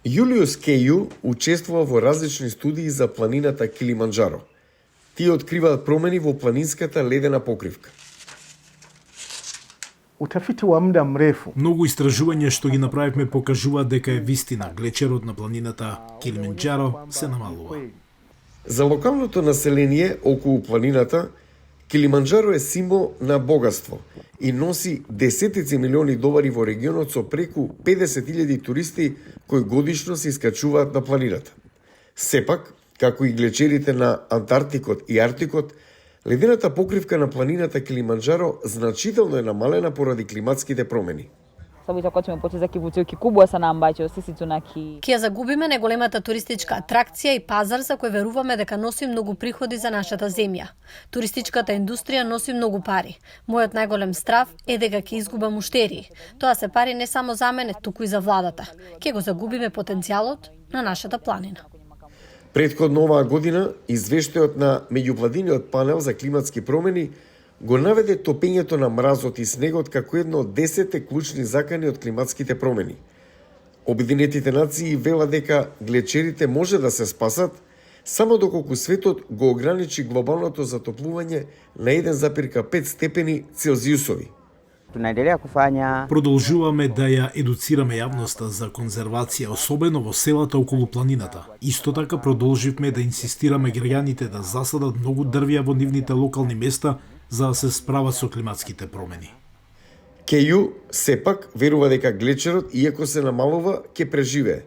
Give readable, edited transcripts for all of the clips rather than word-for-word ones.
Јулиус Кеју учествува во различни студии за планината Килиманџаро. Тие откриваат промени во планинската ледена покривка. Utafiti wa muda mrefu. Многу истражувања што ги направивме покажуваат дека е вистина глечерот на планината Килиманџаро се намалува. За локалното население околу планината, Килиманџаро е символ на богатство и носи десетици милиони долари во регионот со преку 50.000 туристи кои годишно се искачуваат на планината. Сепак, како и глечерите на Антарктикот и Арктикот, ледената покривка на планината Килиманџаро значително е намалена поради климатските промени. Sababu itakuwa tumepoteza kivutio kikubwa sana ambacho sisi Ќе ја загубиме најголемата туристичка атракција и пазар за кој веруваме дека носи многу приходи за нашата земја. Туристичката индустрија носи многу пари. Мојот најголем страв е дека ќе изгубам уштерии. Тоа се пари не само за мене, туку и за владата. Ќе го загубиме потенцијалот на нашата планина. Претходно оваа година, извештајот на меѓувладиниот панел за климатски промени го наведе топењето на мразот и снегот како едно од 10 клучни закани од климатските промени. Обединетите нации велат дека глечерите може да се спасат само доколку светот го ограничи глобалното затоплување на 1,5 степени Целзиусови. Продолжуваме да ја едуцираме јавноста за конзервација, особено во селата околу планината. Исто така продолживме да инсистираме граѓаните да засадат многу дрвја во нивните локални места за да се справат со климатските промени. Кеју сепак верува дека глечерот, иако се намалува, ќе преживее.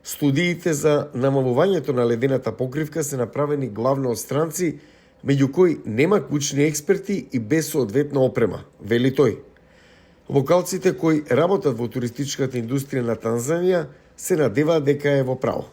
Студиите за намалувањето на ледената покривка се направени главно од странци, меѓу кои нема клучни експерти и без соодветна опрема, вели тој. Локалците кои работат во туристичката индустрија на Танзанија се надеваат дека е во право.